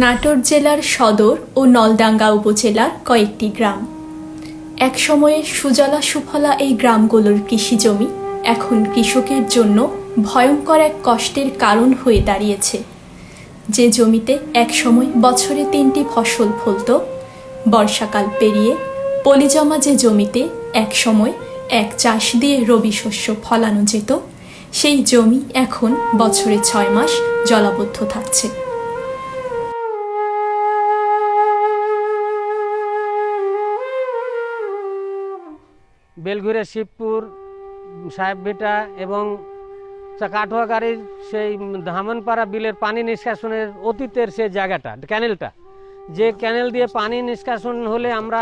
নাটোর জেলার সদর ও নলডাঙ্গা উপজেলার কয়েকটি গ্রাম। এক সময়ে সুজলা সুফলা এই গ্রামগুলোর কৃষি জমি এখন কৃষকের জন্য ভয়ঙ্কর এক কষ্টের কারণ হয়ে দাঁড়িয়েছে। যে জমিতে এক সময় বছরে 3টি ফসল ফলত, বর্ষাকাল পেরিয়ে পলিজমা যে জমিতে এক সময় এক চাষ দিয়ে রবি শস্য ফলানো যেত, সেই জমি এখন বছরে 6 মাস জলাবদ্ধ থাকছে। বেলঘুরে শিবপুর সাহেবভিটা এবং কাটোয়াগাড়ির সেই ধামনপাড়া বিলের পানি নিষ্কাশনের অতীতের সেই জায়গাটা, ক্যানেলটা, যে ক্যানেল দিয়ে পানি নিষ্কাশন হলে আমরা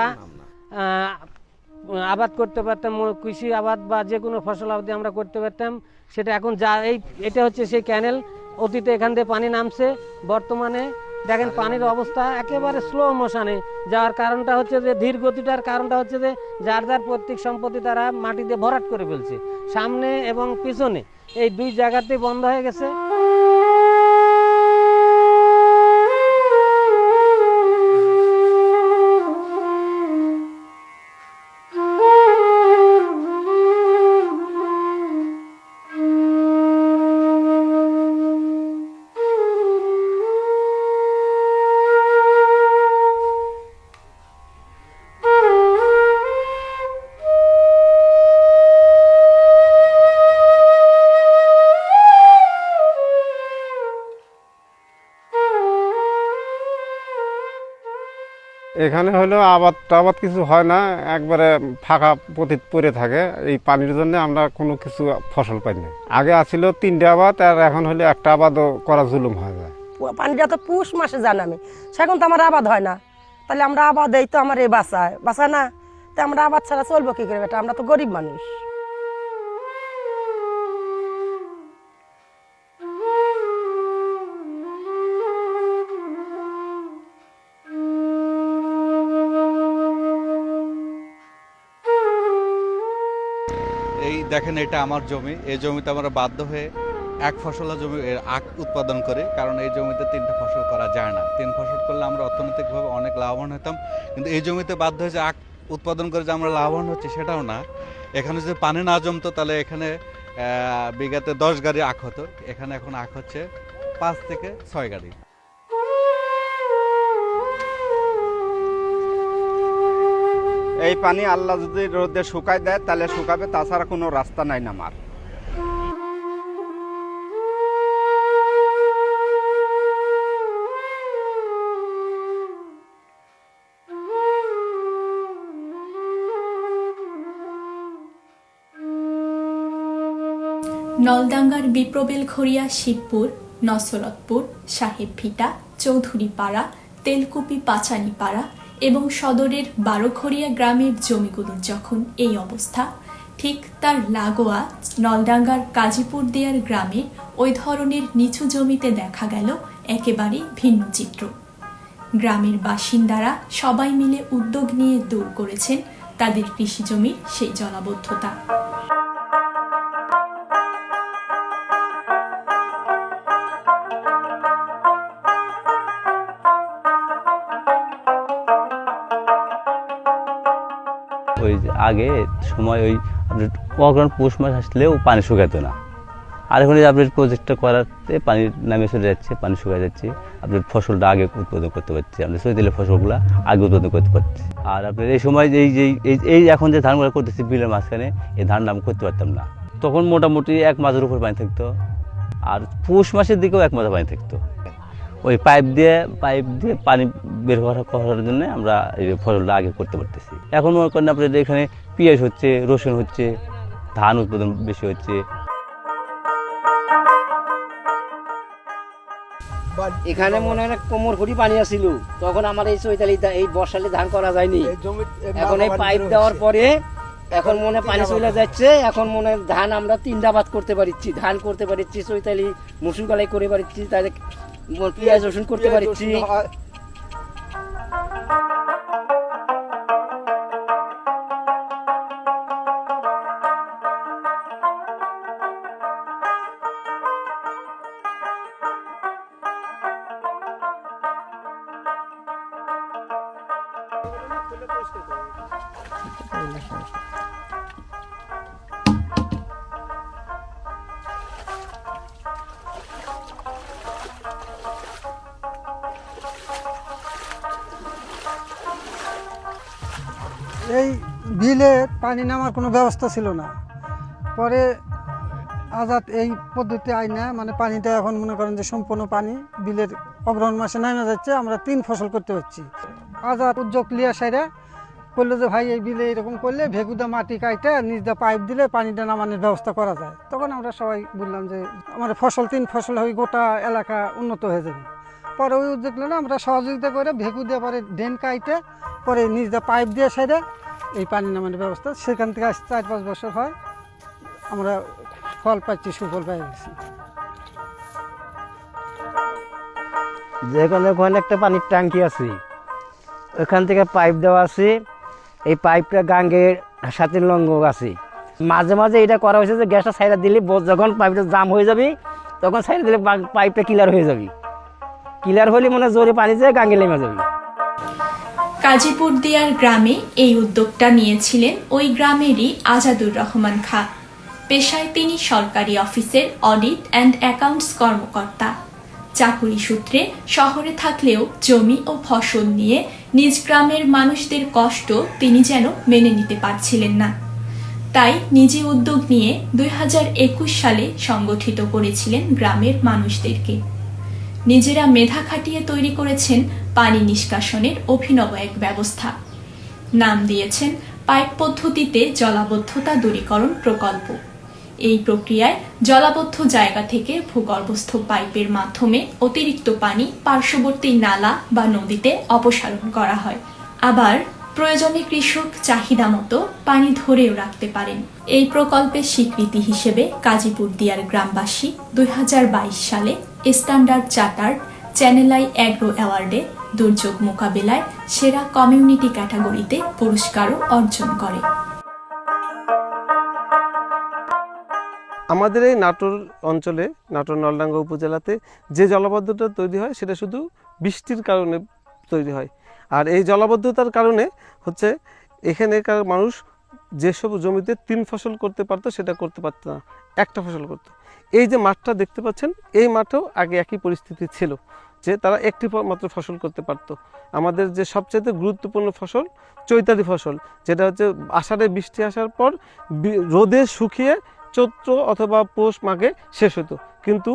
আবাদ করতে পারতাম, কৃষি আবাদ বা যে কোনো ফসল আবাদ আমরা করতে পারতাম। সেটা এখন এটা হচ্ছে সেই ক্যানেল। অতীতে এখান দিয়ে পানি নামছে, বর্তমানে দেখেন পানির অবস্থা একেবারে স্লো মোশনে যাওয়ার কারণটা হচ্ছে যে ধীর গতিটার কারণটা হচ্ছে যে যার যার পৈতৃক সম্পত্তি তারা মাটি দিয়ে ভরাট করে ফেলছে। সামনে এবং পিছনে এই 2 জায়গাতেই বন্ধ হয়ে গেছে। এখানে হলো আবাদ কিছু হয় না, একবারে ফাঁকা পতিত পড়ে থাকে। এই পানির জন্য আমরা কোনো কিছু ফসল পাই না। আগে আছিল 3টে আবাদ, আর এখন হলে একটা আবাদও করা জুলুম হয়ে যায়। পানিটা তো পুষ মাসে জান আমি, সেখন তো আমার আবাদ হয় না। তাহলে আমরা আবাদ এই তো আমার এই বাঁচায় না, তো আমরা আবাদ ছাড়া চলবো কি করে বেটা? আমরা তো গরিব মানুষ। এই দেখেন, এটা আমার জমি। এই জমিতে আমরা বাধ্য হয়ে এক ফসলা জমি আখ উৎপাদন করি, কারণ এই জমিতে 3টা ফসল করা যায় না। 3 ফসল করলে আমরা অর্থনৈতিকভাবে অনেক লাভবান হতাম, কিন্তু এই জমিতে বাধ্য হয়ে যে আখ উৎপাদন করে যে আমরা লাভবান হচ্ছি সেটাও না। এখানে যদি পানি না জমতো তাহলে এখানে বিঘাতে 10 গাড়ি আখ হতো, এখানে এখন আখ হচ্ছে 5 থেকে 6 গাড়ি। এই পানি আল্লাহ যদি রোদে শুকায় দেয় তাহলে শুকাবে, তাছাড়া কোনো রাস্তা নাই নামার। নলডাঙ্গার বিপ্রবেলঘরিয়া, শিবপুর, নসরতপুর, সাহেবভিটা, চৌধুরীপাড়া, তেলকুপি পাচানিপাড়া এবং সদরের বারোঘরিয়া গ্রামের জমিগুলোর যখন এই অবস্থা, ঠিক তার লাগোয়া নলডাঙ্গার কাজীপুর দেয়ার গ্রামে ওই ধরনের নিচু জমিতে দেখা গেল একেবারেই ভিন্ন চিত্র। গ্রামের বাসিন্দারা সবাই মিলে উদ্যোগ নিয়ে দূর করেছেন তাদের কৃষি জমির সেই জলাবদ্ধতা। ওই আগে সময় ওই আপনার অগ্রহণ পৌষ মাস আসলেও পানি শুকাতো না, আর এখন আপনার প্রজেক্টটা করাতে পানি নামে চলে যাচ্ছে, পানি শুকায় যাচ্ছে, আপনার ফসলটা আগে উৎপাদন করতে পারছি, আপনার সরিয়ে ফসলগুলো আগে উৎপাদন করতে পারছি। আর আপনার এই সময় এই এখন যে ধানগুলো করতেছি বিলের মাঝখানে, এই ধানটা আমি করতে পারতাম না। তখন মোটামুটি 1 মাসের উপর পানি থাকতো, আর পৌষ মাসের দিকেও 1 মাস পানি থাকতো। ওই পাইপ দিয়ে পানি বের করার জন্য আমরা এই ফসলটা আগে করতে পারতেছি। এখন মনে করেন আপনাদের এখানে পেঁয়াজ হচ্ছে, রসুন হচ্ছে, ধান উৎপাদন বেশি হচ্ছে। এখানে মনে হয় কোমর ফুটি পানি আসছিল, তখন আমার এই চৈতালি এই বর্ষালে ধান করা যায়নি। এখন এই পাইপ দেওয়ার পরে এখন মনে পানি চলে যাচ্ছে, এখন মনে ধান আমরা 3টা বাদ করতে পারছি, ধান করতে পারছি, চৈতালি মুসুর গালাই করে পারছি, তাদের পেঁয়াজ রসুন করতে পারছি। এই বিলে পানি নামার কোনো ব্যবস্থা ছিল না, পরে আজাদ এই পদ্ধতি আইনা মানে পানিটা এখন মনে করেন যে সম্পূর্ণ পানি বিলের অগ্রহণ মাসে নামে যাচ্ছে, আমরা 3 ফসল করতে পারছি। আজাদ উদ্যোগ লিয়া সাইরা করলো যে ভাই এই বিলে এরকম করলে ভেগুদা মাটি কাইটা নিজদা পাইপ দিলে পানিটা নামানোর ব্যবস্থা করা যায়। তখন আমরা সবাই বললাম যে আমার ফসল 3 ফসল হয়ে গোটা এলাকা উন্নত হয়ে যাবে। পরে ওই উদ্যোগ নিলাম আমরা সহযোগিতা করে ভেগু দিয়ে পরে ড্রেন কাইটে পরে নিজদা পাইপ দিয়ে সাইডে এই পানি নামানোর ব্যবস্থা, সেখান থেকে আজ 4-5 বছর হয় আমরা ফল পাচ্ছি, সুফল পাই গেছি। যেখানে ওখানে একটা পানির ট্যাঙ্কি আছে, ওখান থেকে পাইপ দেওয়া আছে, এই পাইপটা গাঙ্গের সাথে লঙ্গ আছে। মাঝে মাঝে এটা করা হয়েছে যে গ্যাসটা সাইডে দিলে যখন পাইপটা জাম হয়ে যাবে তখন সাইডে দিলে পাইপটা ক্লিয়ার হয়ে যাবে, ক্লিয়ার হলে মনে জোরে পানি যায় গাঙ্গে নেমে যাবে। কাজীপুর দিয়ার গ্রামে এই উদ্যোগটা নিয়েছিলেন ওই গ্রামেরই আজাদুর রহমান খাঁ। পেশায় তিনি সরকারি অফিসের অডিট অ্যান্ড অ্যাকাউন্টস কর্মকর্তা। চাকুরি সূত্রে শহরে থাকলেও জমি ও ফসল নিয়ে নিজ গ্রামের মানুষদের কষ্ট তিনি যেন মেনে নিতে পারছিলেন না। তাই নিজে উদ্যোগ নিয়ে 2021 সালে সংগঠিত করেছিলেন গ্রামের মানুষদেরকে। নিজেরা মেধা খাটিয়ে তৈরি করেছেন পানি নিষ্কাশনের অভিনব এক ব্যবস্থা। নাম দিয়েছেন পাইপ পদ্ধতিতে জলাবদ্ধতা দূরীকরণ প্রকল্প। এই প্রক্রিয়ায় জলাবদ্ধ জায়গা থেকে ভূগর্ভস্থ পাইপের মাধ্যমে অতিরিক্ত পানি পার্শ্ববর্তী নালা বা নদীতে অপসারণ করা হয়। আবার প্রয়োজনে কৃষক চাহিদা মতো পানি ধরেও রাখতে পারেন। এই প্রকল্পের স্বীকৃতি হিসেবে কাজীপুর দিয়ার গ্রামবাসী 2022 সালে Standard Chartered Channel I agro অ্যাওয়ার্ডে দুর্যোগ মোকাবিলায় সেরা কমিউনিটি ক্যাটাগরিতে পুরস্কারও অর্জন করে। আমাদের এই নাটোর অঞ্চলে, নাটোর নলডাঙ্গা উপজেলাতে যে জলাবদ্ধতা তৈরি হয় সেটা শুধু বৃষ্টির কারণে তৈরি হয়। আর এই জলাবদ্ধতার কারণে হচ্ছে এখানকার মানুষ যেসব জমিতে 3 ফসল করতে পারতো সেটা করতে পারতো না, একটা ফসল করতো। এই যে মাঠটা দেখতে পাচ্ছেন, এই মাঠেও আগে একই পরিস্থিতি ছিল যে তারা একটি মাত্র ফসল করতে পারতো। আমাদের যে সবচেয়ে গুরুত্বপূর্ণ ফসল চৈতালি ফসল, যেটা হচ্ছে আষাঢ়ে বৃষ্টি আসার পর রোদে শুকিয়ে চৈত্র অথবা পৌষ মাঘে শেষ হতো। কিন্তু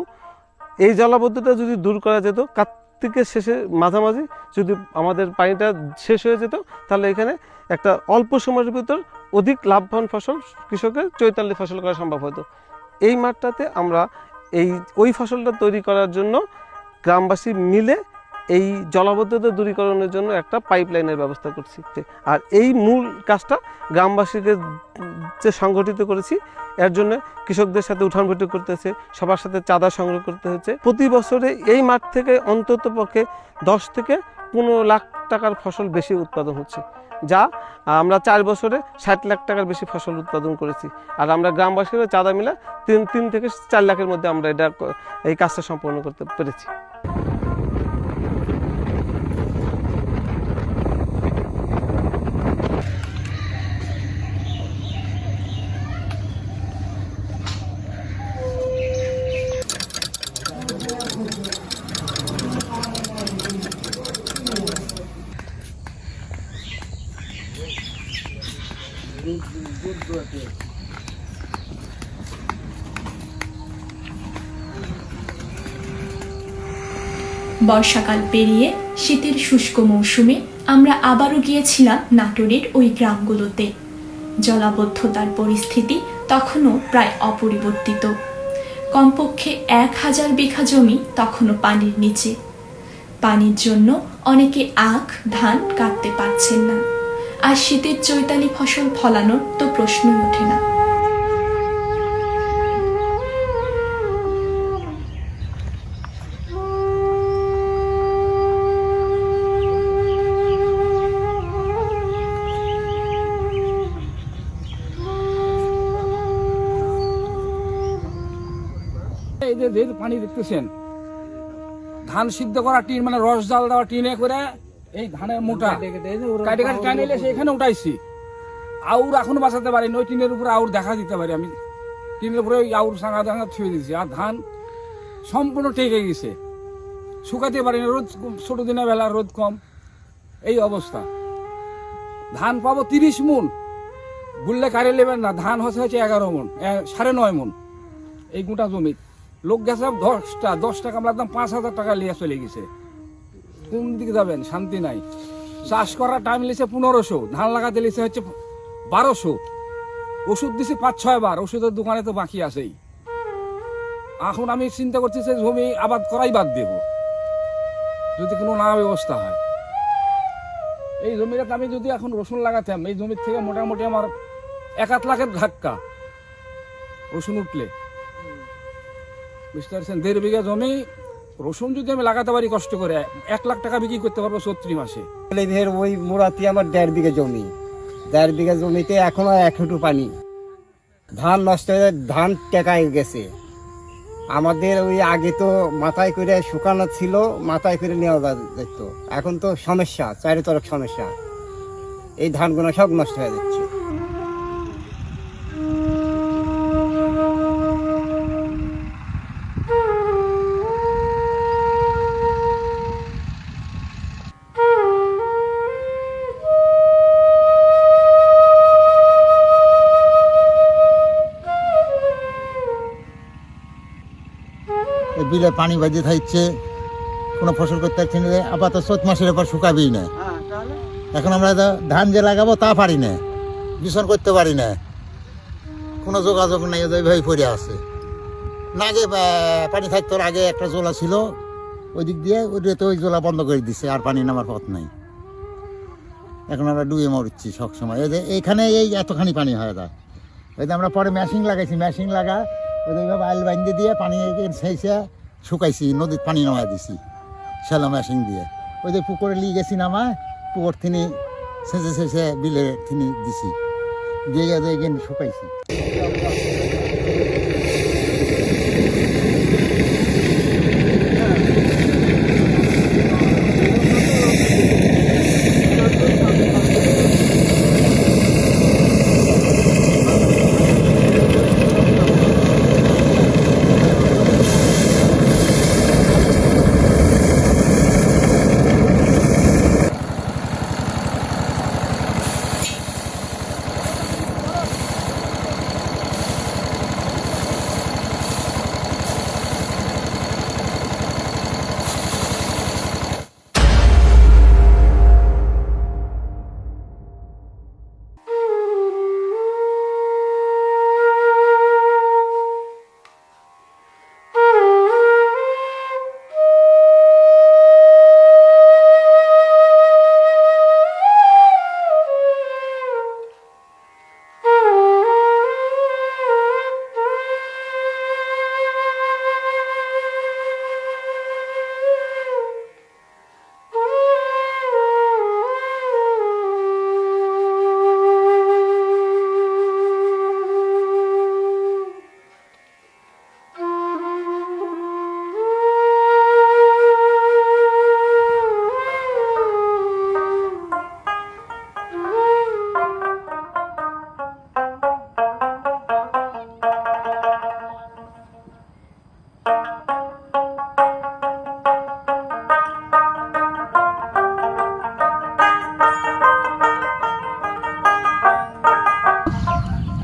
এই জলাবদ্ধতা যদি দূর করা যেত, কার্তিকের শেষে মাঝামাঝি যদি আমাদের পানিটা শেষ হয়ে যেত, তাহলে এখানে একটা অল্প সময়ের ভিতর অধিক লাভবান ফসল কৃষকের চৈতালি ফসল করা সম্ভব হতো। এই মাঠটাতে আমরা ওই ফসলটা তৈরি করার জন্য গ্রামবাসী মিলে এই জলাবদ্ধতা দূরীকরণের জন্য একটা পাইপলাইনের ব্যবস্থা করছি। আর এই মূল কাজটা গ্রামবাসীকে যে সংগঠিত করেছি, এর জন্য কৃষকদের সাথে উঠান বৈঠক করতে হচ্ছে, সবার সাথে চাঁদা সংগ্রহ করতে হচ্ছে। প্রতি বছরে এই মাঠ থেকে অন্তত পক্ষে 10 থেকে 15 লাখ টাকার ফসল বেশি উৎপাদন হচ্ছে, যা আমরা 4 বছরে 60 লাখ টাকার বেশি ফসল উৎপাদন করেছি। আর আমরা গ্রামবাসীরা চাঁদা মিলে 3 থেকে 4 লাখের মধ্যে আমরা এই কাজটা সম্পন্ন করতে পেরেছি। বর্ষাকাল পেরিয়ে শীতের শুষ্ক মৌসুমে আমরা আবারও গিয়েছিলাম নাটোরের ওই গ্রামগুলোতে। জলাবদ্ধতার পরিস্থিতি তখনও প্রায় অপরিবর্তিত। কমপক্ষে 1000 বিঘা জমি তখনও পানির নিচে। পানির জন্য অনেকে আখ ধান কাটতে পারছেন না, আর শীতের চৈতালি ফসল ফলানোর তো প্রশ্নই ওঠে না। এই যে পানি দেখতেছেন, ধান সিদ্ধ করা টিন, মানে রস জাল দেওয়া টিনে করে এই ধানের মোটা কাটে কাটে টানে এলে সেখানে উঠাইছি। আউর এখনো বাঁচাতে পারিনি, ওই টিনের উপরে আউর দেখা দিতে পারি আমি, টিনের উপরে ওই আউর সাঙা দাঙা ছুঁয়ে দিয়েছি। আর ধান সম্পূর্ণ টেকে গেছে, শুকাতে পারিনি, রোদ ছোট দিনের বেলা রোদ কম, এই অবস্থা। ধান পাবো 30 মণ, বললে কারে নেবেন না। ধান হচ্ছে 11 মণ, 9.5 মণ এই গোটা জমি। লোক গেছে 10 টাকা, আমরা একদম 5000 টাকা লিয়ে চলে গেছে। কোন দিকে যাবেন, শান্তি নাই। চাষ করার টাইম লিছে 1500, ধান লাগাতে লিছে হচ্ছে 1200, ওষুধ দিছি 5-6 বার, ওষুধের দোকানে তো বাকি আছেই। এখন আমি চিন্তা করছি যে জমি আবাদ করাই বাদ দেব যদি কোনো না ব্যবস্থা হয়। এই জমিটাতে আমি যদি এখন রসুন লাগাতাম, এই জমির থেকে মোটামুটি আমার 1-8 লাখের ধাক্কা রসুন উঠলে, বুঝতে পারছেন। 1.5 বিঘা জমি রসুন যদি আমি লাগাতে পারি কষ্ট করে, 1 লাখ টাকা বিক্রি করতে পারবো 34 মাসে। ওই মোড়াতি আমার 1.5 বিঘা জমি, 1.5 বিঘা জমিতে এখনো 1 হাঁটু পানি। ধান নষ্ট হয়ে, ধান টেকায় গেছে। আমাদের ওই আগে তো মাথায় করে শুকানো ছিল, মাথায় করে নেওয়া যেত। এখন তো সমস্যা, চারিতরফ সমস্যা, এই ধানগুলো সব নষ্ট হয়ে যাচ্ছে। বিলে পানি বাজিয়ে থাকছে, কোনো ফসল করতে পারছি না। আপাতত চৈত মাসের পর শুকাবেই না। এখন আমরা ধান যে লাগাবো তা পারি না, বিছন করতে পারি না, কোনো যোগাযোগ নাই, ওইভাবে পড়ে আছে। না আগে পানি থাকতো, আগে একটা জোলা ছিল ওই দিক দিয়ে, ওইটা ওই জোলা বন্ধ করে দিচ্ছে, আর পানি নামার পথ নাই। এখন আমরা ডুবে মরছি সবসময়। এই যে এইখানে এই এতখানি পানি হয় দা, ওই যে আমরা পরে মেশিন লাগাইছি, মেশিন লাগা ওইভাবে আইল বাঁধে দিয়ে পানি সেইসে শুকাইছি, নদীর পানি নামাই দিছি শ্যালো মেশিন দিয়ে। ওই যে পুকুরে নিয়ে গেছি নামা, পুকুর তিনি সেঁচে সেঁচে বিলে তিনি দিছি, দিয়ে গিয়ে শুকাইছি।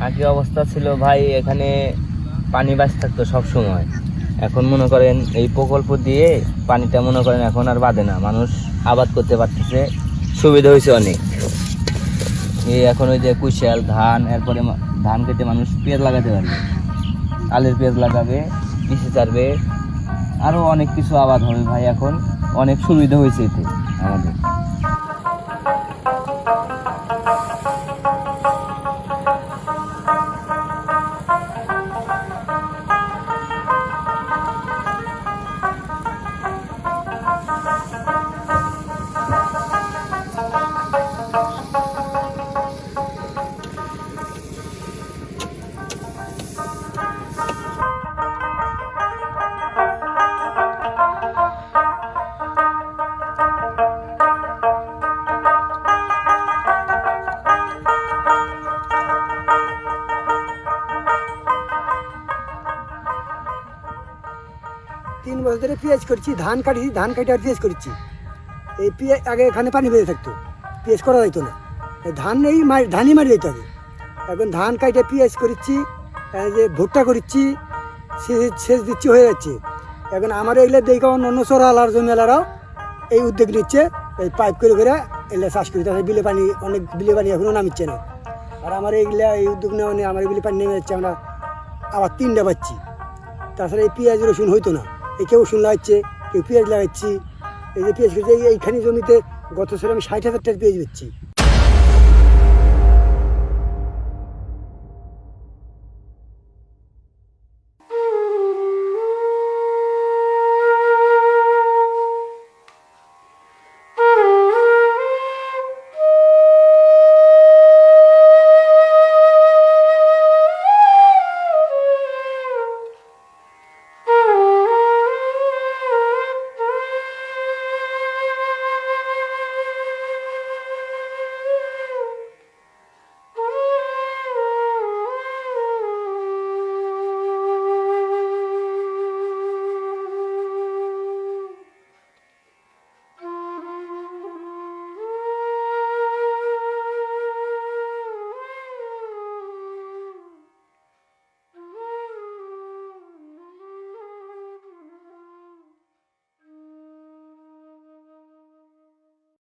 আগে অবস্থা ছিল ভাই, এখানে পানি বাস থাকতো সব সময়। এখন মনে করেন এই প্রকল্প দিয়ে পানিটা মনে করেন এখন আর বাঁধে না, মানুষ আবাদ করতে পারতেছে, সুবিধা হয়েছে অনেক। এই এখন ওই যে কুশাল ধান, এরপরে ধান কেটে মানুষ পেঁয়াজ লাগাতে পারবে, আলুর পেঁয়াজ লাগাবে, কৃষি চারবে, আরও অনেক কিছু আবাদ হবে ভাই। এখন অনেক সুবিধা হয়েছে এতে আমাদের। তিন বছর ধরে পেঁয়াজ করছি, ধান কাটছি, ধান কাটে আর পেঁয়াজ করছি। এই পেঁয়াজ আগে এখানে পানি বেঁধে থাকতো, পেঁয়াজ করা যাইতো না, ধান এই ধানই মারি যেতে হবে। এখন ধান কাটে পেঁয়াজ করছি, এই যে ভুট্টা করছি, সেচ দিচ্ছি, হয়ে যাচ্ছে। এখন আমার এগুলো দেখে অন্য চোরালার জমিওয়ালারাও এই উদ্যোগ নিচ্ছে, এই পাইপ করে করে এগুলো চাষ করি। তাছাড়া বিলে পানি, অনেক বিলে পানি এখনও নামিচ্ছে না। আর আমার এইগুলা এই উদ্যোগ নেওয়া নিয়ে আমার বিলে পানি নেমে যাচ্ছে, আমরা আবার 3টা পাচ্ছি। তাছাড়া এই পেঁয়াজ রসুন হইতো না, এই কেউ রসুন লাগাচ্ছে, কেউ পেঁয়াজ লাগাচ্ছি। এই যে পেঁয়াজ করছে, এইখানে জমিতে গত সালে আমি 60,000 টাকা পেঁয়াজ বেচছি।